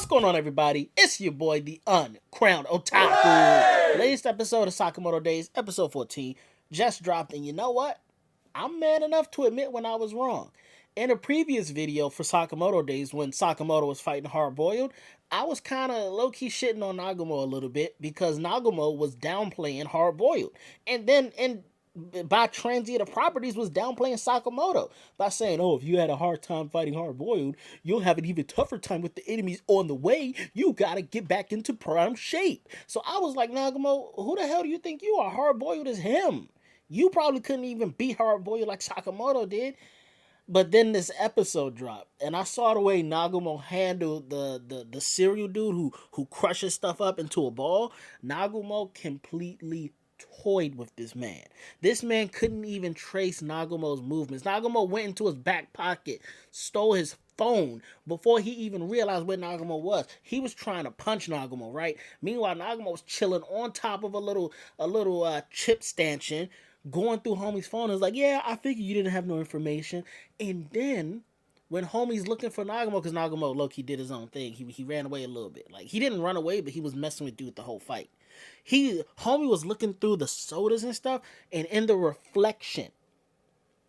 going on, everybody? It's your boy, the Uncrowned Otaku. Latest episode of Sakamoto Days, episode 14, just dropped, and you know what? I'm man enough to admit when I was wrong. In a previous video for Sakamoto Days, when Sakamoto was fighting Hard Boiled, I was kind of low-key shitting on Nagumo a little bit because Nagumo was downplaying Hard Boiled. And then, by transitive properties, was downplaying Sakamoto by saying, oh, if you had a hard time fighting Hard Boiled, you'll have an even tougher time with the enemies on the way. You gotta get back into prime shape. So I was like, Nagumo, who the hell do you think you are? Hard Boiled is him. You probably couldn't even beat Hard Boiled like Sakamoto did. But then this episode dropped, and I saw the way Nagumo handled the cereal dude who crushes stuff up into a ball. Nagumo completely toyed with this man. This man couldn't even trace Nagumo's movements. Nagumo went into his back pocket, stole his phone before he even realized where Nagumo was. He was trying to punch Nagumo, right? Meanwhile, Nagumo was chilling on top of a little chip stanchion, going through homie's phone. Is like, yeah, I figured you didn't have no information. And then when homie's looking for Nagumo, because Nagumo low-key did his own thing, he ran away a little bit. Like, he didn't run away, but he was messing with dude the whole fight. Homie was looking through the sodas and stuff, and in the reflection,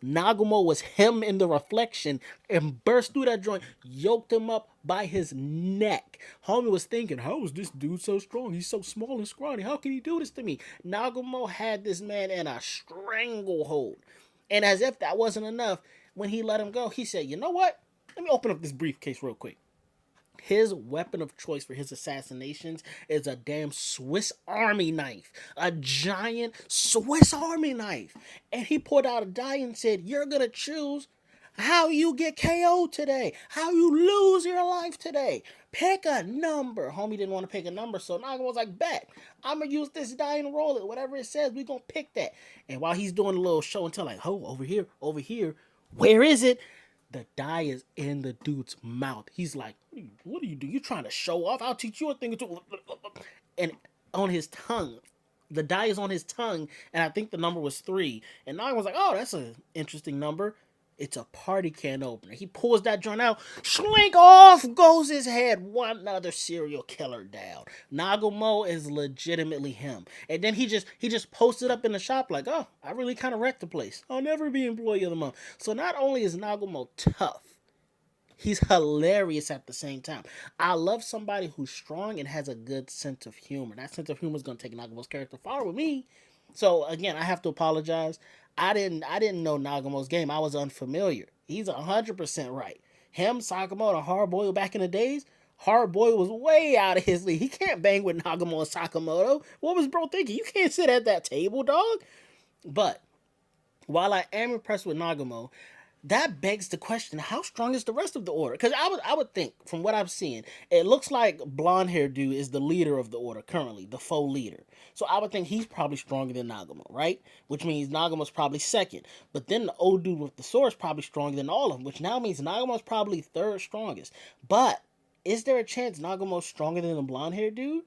Nagumo was him in the reflection and burst through that joint, yoked him up by his neck. Homie was thinking, how is this dude so strong? He's so small and scrawny. How can he do this to me? Nagumo had this man in a stranglehold. And as if that wasn't enough, when he let him go, he said, you know what? Let me open up this briefcase real quick. His weapon of choice for his assassinations is a damn Swiss Army knife. A giant Swiss Army knife. And he pulled out a die and said, you're going to choose how you get KO'd today. How you lose your life today. Pick a number. Homie didn't want to pick a number, so Naga was like, bet. I'm going to use this die and roll it. Whatever it says, we're going to pick that. And while he's doing a little show and tell, like, oh, over here, where is it? The die is in the dude's mouth. He's like, what are you doing? You trying to show off? I'll teach you a thing or two. And on his tongue, the die is on his tongue, and I think the number was 3. And Naga was like, oh, that's an interesting number. It's a party can opener. He pulls that joint out. Slink off goes his head. One other serial killer down. Nagumo is legitimately him. And then he just posted up in the shop like, oh, I really kind of wrecked the place. I'll never be employee of the month. So not only is Nagumo tough, he's hilarious at the same time. I love somebody who's strong and has a good sense of humor. That sense of humor is going to take Nagumo's character far with me. So again, I have to apologize. I didn't know Nagumo's game. I was unfamiliar. He's 100% right. Him, Sakamoto, Hard Boiled back in the days, Hard Boiled was way out of his league. He can't bang with Nagumo and Sakamoto. What was bro thinking? You can't sit at that table, dog. But while I am impressed with Nagumo, that begs the question, how strong is the rest of the order? Because I would think, from what I'm seeing, it looks like blonde hair dude is the leader of the order currently, the faux leader. So I would think he's probably stronger than Nagumo, right? Which means Nagumo's probably second. But then the old dude with the sword is probably stronger than all of them, which now means Nagumo's probably third strongest. But is there a chance Nagumo's stronger than the blonde hair dude?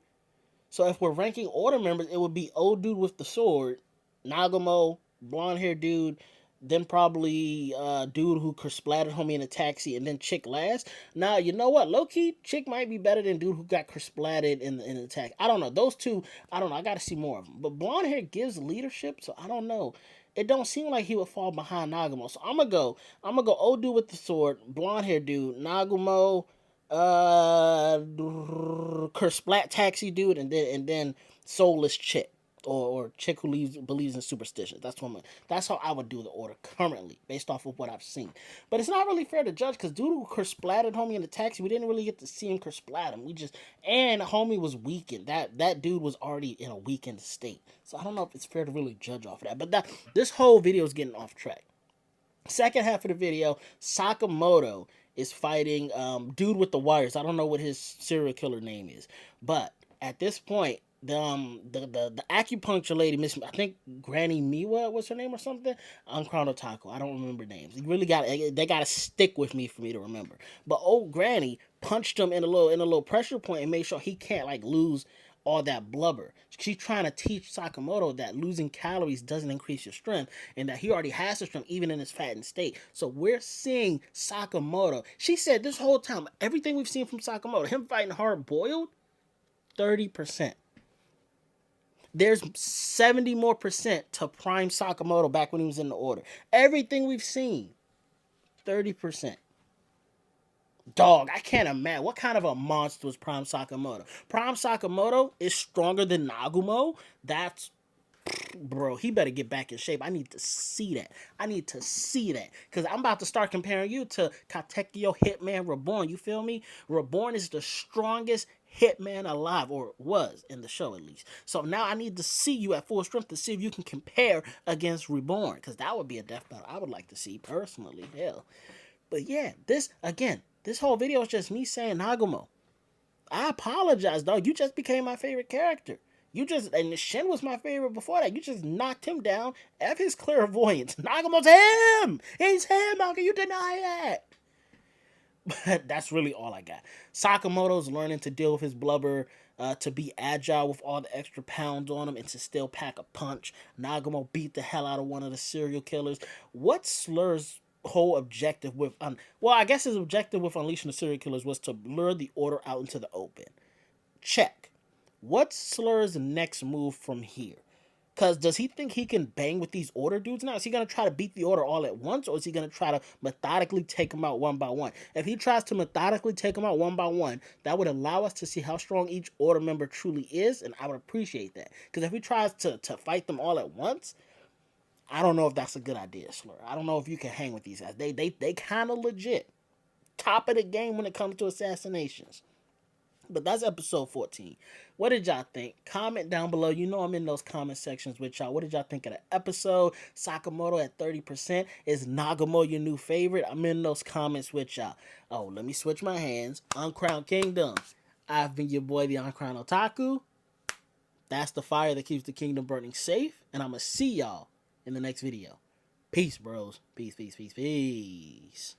So if we're ranking order members, it would be old dude with the sword, Nagumo, blonde hair dude, then probably dude who splattered homie in a taxi, and then chick last. Now, you know what? Low-key, chick might be better than dude who got splattered in the taxi. I don't know. Those two, I don't know. I got to see more of them. But blonde hair gives leadership, so I don't know. It don't seem like he would fall behind Nagumo. So I'm gonna go old dude with the sword, blonde hair dude, Nagumo, splat taxi dude, and then soulless chick. Or chick who believes in superstitions. That's how I would do the order currently, based off of what I've seen. But it's not really fair to judge, because dude who kersplatted homie in the taxi, we didn't really get to see him kersplat him. And homie was weakened. That dude was already in a weakened state. So I don't know if it's fair to really judge off of that. But this whole video is getting off track. Second half of the video, Sakamoto is fighting dude with the wires. I don't know what his serial killer name is, but at this point, the acupuncture lady, I think Granny Miwa was her name or something. Uncrowned Otaku. I don't remember names. They gotta stick with me for me to remember. But old Granny punched him in a little pressure point and made sure he can't like lose all that blubber. She's trying to teach Sakamoto that losing calories doesn't increase your strength and that he already has the strength even in his fattened state. So we're seeing Sakamoto. She said this whole time, everything we've seen from Sakamoto, him fighting hard boiled, 30%. There's 70 more percent to prime Sakamoto back when he was in the order. Everything we've seen, 30%. Dog, I can't imagine what kind of a monster was Prime Sakamoto. Prime Sakamoto is stronger than Nagumo. That's, bro, he better get back in shape. I need to see that. I need to see that. Because I'm about to start comparing you to Katekyo Hitman Reborn. You feel me? Reborn is the strongest Hitman alive, or was in the show at least. So now I need to see you at full strength to see if you can compare against Reborn. Because that would be a death battle I would like to see personally. Hell. But yeah, this whole video is just me saying Nagumo. I apologize, dog. You just became my favorite character. And Shin was my favorite before that. You just knocked him down. F his clairvoyance. Nagumo's him! He's him! How can you deny that? But that's really all I got. Sakamoto's learning to deal with his blubber, to be agile with all the extra pounds on him, and to still pack a punch. Nagumo beat the hell out of one of the serial killers. What's Slur's whole objective with well, I guess his objective with unleashing the serial killers was to lure the order out into the open. Check. What's Slur's next move from here? Because does he think he can bang with these order dudes now? Is he going to try to beat the order all at once, or is he going to try to methodically take them out one by one? If he tries to methodically take them out one by one, that would allow us to see how strong each order member truly is, and I would appreciate that. Because if he tries to fight them all at once, I don't know if that's a good idea, Slur. I don't know if you can hang with these guys. They kind of legit. Top of the game when it comes to assassinations. But that's episode 14. What did y'all think? Comment down below. You know I'm in those comment sections with y'all. What did y'all think of the episode? Sakamoto at 30%. Is Nagumo your new favorite? I'm in those comments with y'all. Oh, let me switch my hands. Uncrowned Kingdom. I've been your boy, the Uncrowned Otaku. That's the fire that keeps the kingdom burning safe. And I'm going to see y'all in the next video. Peace, bros. Peace, peace, peace, peace.